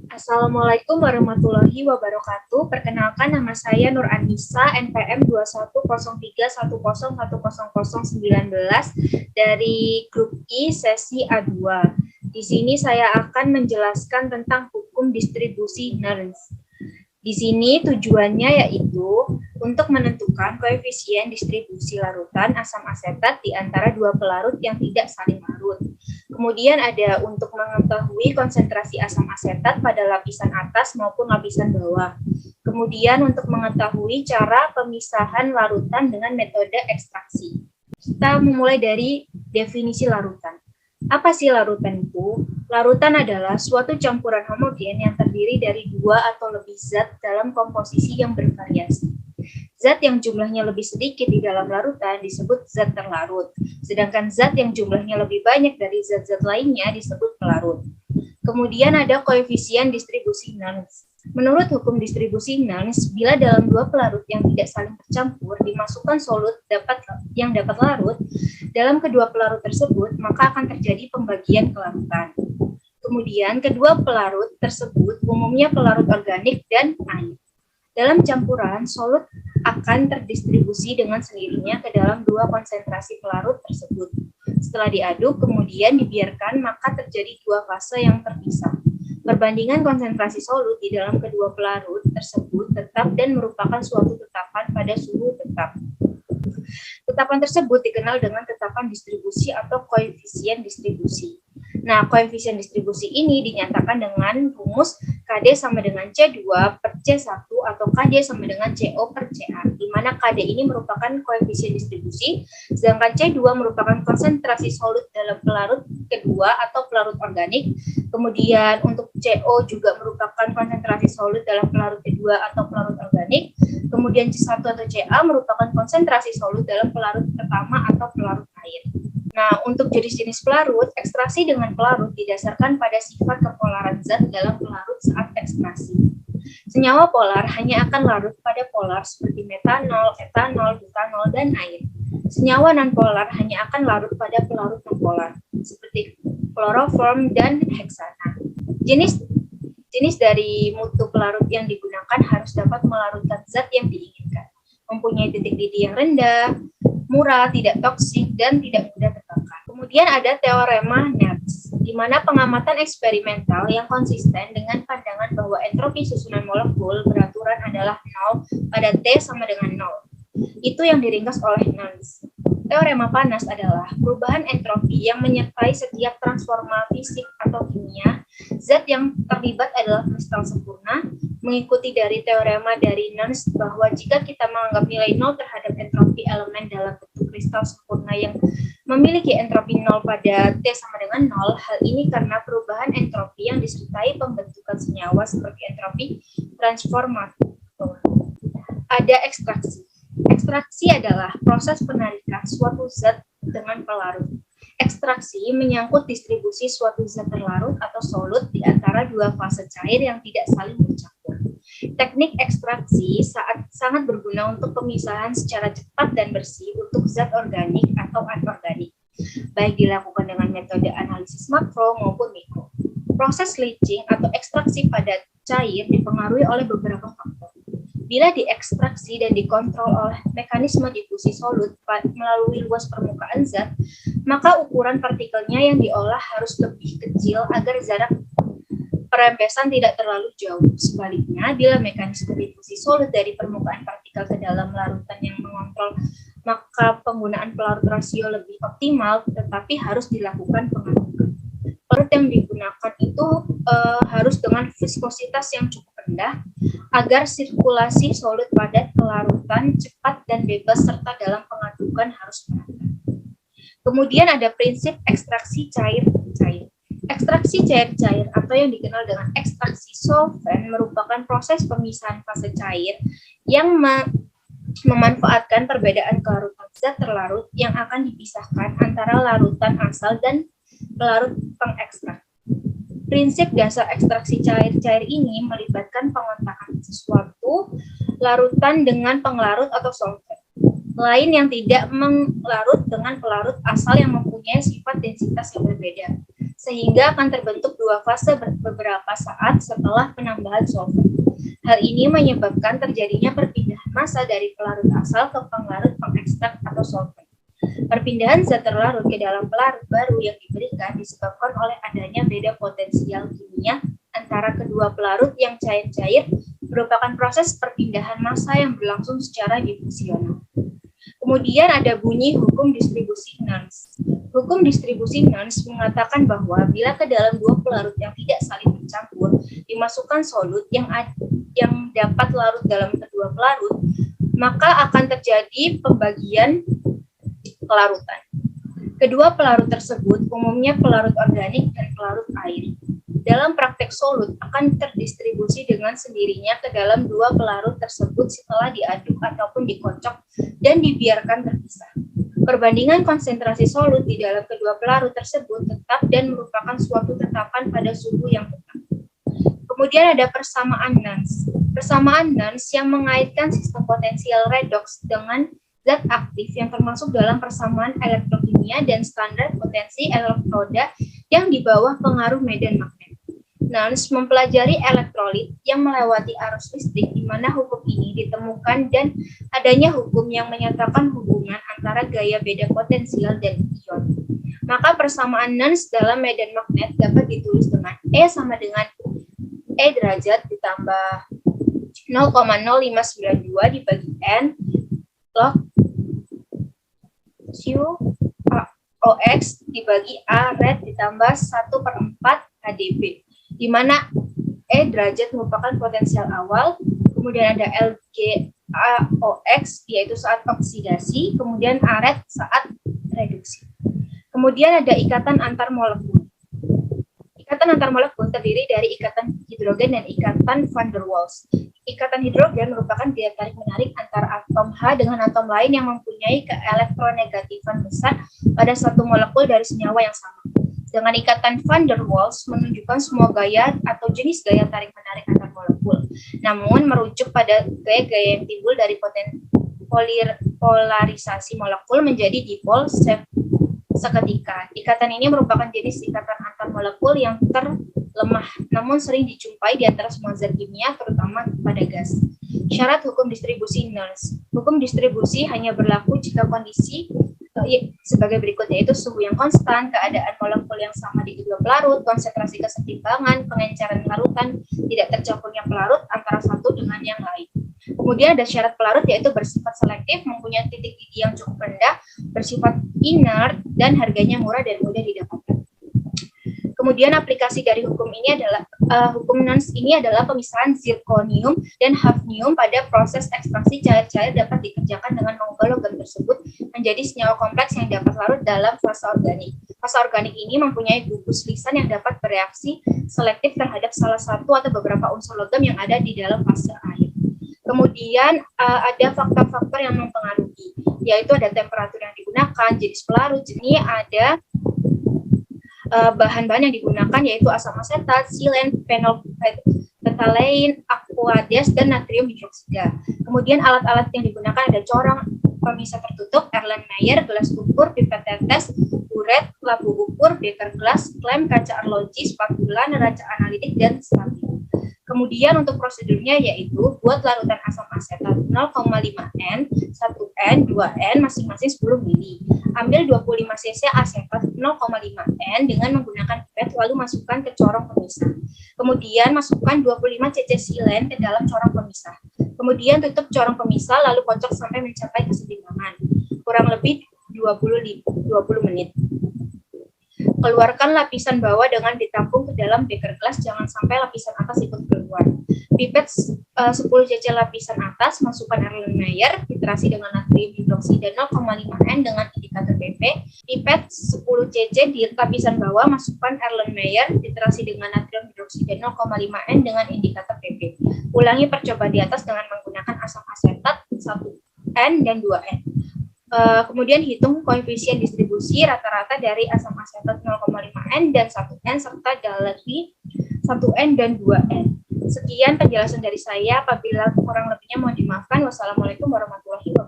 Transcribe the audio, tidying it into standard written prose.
Assalamualaikum warahmatullahi wabarakatuh. Perkenalkan, nama saya Nur Anissa, NPM 210310101019 dari Grup I Sesi A2. Di sini saya akan menjelaskan tentang hukum distribusi Nernst. Di sini tujuannya yaitu untuk menentukan koefisien distribusi larutan asam asetat di antara dua pelarut yang tidak saling larut. Kemudian ada untuk mengetahui konsentrasi asam asetat pada lapisan atas maupun lapisan bawah. Kemudian untuk mengetahui cara pemisahan larutan dengan metode ekstraksi. Kita memulai dari definisi larutan. Apa sih larutan itu? Larutan adalah suatu campuran homogen yang terdiri dari dua atau lebih zat dalam komposisi yang bervariasi. Zat yang jumlahnya lebih sedikit di dalam larutan disebut zat terlarut, sedangkan zat yang jumlahnya lebih banyak dari zat-zat lainnya disebut pelarut. Kemudian ada koefisien distribusi Nernst. Menurut hukum distribusi Nernst, bila dalam dua pelarut yang tidak saling bercampur dimasukkan solut yang dapat larut dalam kedua pelarut tersebut, maka akan terjadi pembagian kelarutan. Kemudian kedua pelarut tersebut umumnya pelarut organik dan air. Dalam campuran, solut akan terdistribusi dengan sendirinya ke dalam dua konsentrasi pelarut tersebut. Setelah diaduk, kemudian dibiarkan, maka terjadi dua fase yang terpisah. Perbandingan konsentrasi solut di dalam kedua pelarut tersebut tetap dan merupakan suatu tetapan pada suhu tetap. Tetapan tersebut dikenal dengan tetapan distribusi atau koefisien distribusi. Nah, koefisien distribusi ini dinyatakan dengan rumus KD sama dengan C2 per C1 atau KD sama dengan CO per CA, di mana KD ini merupakan koefisien distribusi, sedangkan C2 merupakan konsentrasi solut dalam pelarut kedua atau pelarut organik, kemudian untuk CO juga merupakan konsentrasi solut dalam pelarut kedua atau pelarut organik, kemudian C1 atau CA merupakan konsentrasi solut dalam pelarut pertama atau pelarut air. Nah, untuk jenis-jenis pelarut, ekstraksi dengan pelarut didasarkan pada sifat kepolaran zat dalam pelarut saat ekstraksi. Senyawa polar hanya akan larut pada polar seperti metanol, etanol, butanol, dan air. Senyawa nonpolar hanya akan larut pada pelarut nonpolar seperti kloroform dan heksana. Jenis dari mutu pelarut yang digunakan harus dapat melarutkan zat yang diinginkan, mempunyai titik didih yang rendah, murah, tidak toksik, dan tidak mudah terbakar. Kemudian ada teorema Nernst, di mana pengamatan eksperimental yang konsisten dengan pandangan bahwa entropi susunan molekul beraturan adalah 0 pada T sama dengan 0. Itu yang diringkas oleh Nernst. Teorema panas adalah perubahan entropi yang menyertai setiap transformasi fisik atau kimia. Zat yang terlibat adalah kristal sempurna, mengikuti dari teorema dari Nernst bahwa jika kita menganggap nilai 0 terhadap entropi elemen dalam bentuk kristal sempurna yang memiliki entropi 0 pada T sama dengan 0, hal ini karena perubahan entropi yang disertai pembentukan senyawa seperti entropi transformator. Ada ekstraksi. Ekstraksi adalah proses penarikan suatu zat dengan pelarut. Ekstraksi menyangkut distribusi suatu zat terlarut atau solut di antara dua fase cair yang tidak saling bercampur. Teknik ekstraksi sangat berguna untuk pemisahan secara cepat dan bersih untuk zat organik atau anorganik, baik dilakukan dengan metode analisis makro maupun mikro. Proses leaching atau ekstraksi pada cair dipengaruhi oleh beberapa faktor. Bila diekstraksi dan dikontrol oleh mekanisme difusi solut melalui luas permukaan zat, maka ukuran partikelnya yang diolah harus lebih kecil agar jarak perempesan tidak terlalu jauh. Sebaliknya, bila mekanisme difusi solut dari permukaan partikel ke dalam larutan yang mengontrol, maka penggunaan pelarut rasio lebih optimal, tetapi harus dilakukan pengadukan. Pelarut yang digunakan itu harus dengan viskositas yang cukup rendah agar sirkulasi solut pada kelarutan cepat dan bebas serta dalam pengadukan harus merata. Kemudian ada prinsip ekstraksi cair-cair. Ekstraksi cair-cair atau yang dikenal dengan ekstraksi solvent merupakan proses pemisahan fase cair yang memanfaatkan perbedaan kelarutan zat terlarut yang akan dipisahkan antara larutan asal dan pelarut pengekstrak. Prinsip dasar ekstraksi cair-cair ini melibatkan pengontakan sesuatu larutan dengan penglarut atau solvent lain yang tidak melarut dengan pelarut asal yang mempunyai sifat densitas yang berbeda. sehingga akan terbentuk dua fase beberapa saat setelah penambahan solvent. Hal ini menyebabkan terjadinya perpindahan massa dari pelarut asal ke penglarut pengekstrak atau solvent. Perpindahan zat terlarut ke dalam pelarut baru yang diberikan disebabkan oleh adanya beda potensial kimia antara kedua pelarut yang cair-cair, merupakan proses perpindahan massa yang berlangsung secara difusional. Kemudian ada bunyi hukum distribusi Nernst. Hukum distribusi Nernst mengatakan bahwa bila ke dalam dua pelarut yang tidak saling bercampur dimasukkan solut yang dapat larut dalam kedua pelarut, maka akan terjadi pembagian kelarutan. Kedua pelarut tersebut umumnya pelarut organik dan pelarut air. Dalam praktek solut akan terdistribusi dengan sendirinya ke dalam dua pelarut tersebut setelah diaduk ataupun dikocok dan dibiarkan terpisah. Perbandingan konsentrasi solut di dalam kedua pelarut tersebut tetap dan merupakan suatu tetapan pada suhu yang tetap. Kemudian ada persamaan Nernst. Persamaan Nernst yang mengaitkan sistem potensial redoks dengan zat aktif yang termasuk dalam persamaan elektrokimia dan standar potensi elektroda yang di bawah pengaruh medan magnet. Nernst mempelajari elektrolit yang melewati arus listrik di mana hukum ini ditemukan dan adanya hukum yang menyatakan hubungan antara gaya beda potensial dan ion. Maka persamaan Nernst dalam medan magnet dapat ditulis dengan E sama dengan E derajat ditambah 0,0592 dibagi N log Q OX dibagi A red ditambah 1/4 HDP, di mana E derajat merupakan potensial awal, kemudian ada LGAOX yaitu saat oksidasi, kemudian A red saat reduksi. Kemudian ada ikatan antar molekul. Ikatan antar molekul terdiri dari ikatan hidrogen dan ikatan van der Waals. Ikatan hidrogen merupakan gaya tarik-menarik antara atom H dengan atom lain yang mempunyai keelektronegatifan besar pada satu molekul dari senyawa yang sama. Dengan ikatan van der Waals menunjukkan semua gaya atau jenis gaya tarik-menarik antar molekul, namun merujuk pada gaya-gaya yang timbul dari polarisasi molekul menjadi dipol seketika. Ikatan ini merupakan jenis ikatan antar molekul yang terlemah, namun sering dijumpai di antara semua zat kimia, terutama pada gas. Syarat hukum distribusi Nernst. Hukum distribusi hanya berlaku jika kondisi sebagai berikut, yaitu suhu yang konstan, keadaan molekul yang sama di kedua pelarut, konsentrasi kesetimbangan, pengenceran larutan, tidak tercampurnya pelarut antara satu dengan yang lain. Kemudian ada syarat pelarut, yaitu bersifat selektif, mempunyai titik didih yang cukup rendah, bersifat inert, dan harganya murah dan mudah didapatkan. Kemudian aplikasi dari hukum ini adalah hukum Nernst ini adalah pemisahan zirconium dan hafnium pada proses ekstraksi cair-cair dapat dikerjakan dengan mengubah logam tersebut menjadi senyawa kompleks yang dapat larut dalam fase organik. Fase organik ini mempunyai gugus lisan yang dapat bereaksi selektif terhadap salah satu atau beberapa unsur logam yang ada di dalam fase air. Kemudian ada faktor-faktor yang mempengaruhi, yaitu ada temperatur yang digunakan, jenis pelarut, jenis ada bahan-bahan yang digunakan yaitu asam asetat, silen, fenol, betalain, aqueous, dan natrium hidroksida. Kemudian alat-alat yang digunakan ada corong pemisah tertutup, Erlenmeyer, gelas ukur, pipet tetes, buret, labu ukur, beker gelas, klem, kaca arloji, spatula, neraca analitik, dan stabil. Kemudian untuk prosedurnya yaitu buat larutan asam asetat 0,5 N, 1 N, 2 N masing-masing 10 ml. Ambil 25 cc asetat 0,5 N dengan menggunakan pipet lalu masukkan ke corong pemisah. Kemudian masukkan 25 cc silen ke dalam corong pemisah. Kemudian tutup corong pemisah lalu kocok sampai mencapai kesetimbangan. Kurang lebih 20 menit. Keluarkan lapisan bawah dengan ditampung ke dalam beker gelas, jangan sampai lapisan atas ikut keluar. Pipet 10 cc lapisan atas, masukkan Erlenmeyer, titrasi dengan natrium hidroksida 0,5 N dengan indikator PP. Pipet 10 cc di lapisan bawah, masukkan Erlenmeyer, titrasi dengan natrium hidroksida 0,5 N dengan indikator PP. Ulangi percobaan di atas dengan menggunakan asam asetat 1 N dan 2 N. Kemudian hitung koefisien distribusi rata-rata dari asam asetat 0,5 N dan 1 N serta dari 1 N dan 2 N. Sekian penjelasan dari saya. Apabila kurang lebihnya mohon dimaafkan. Wassalamualaikum warahmatullahi wabarakatuh.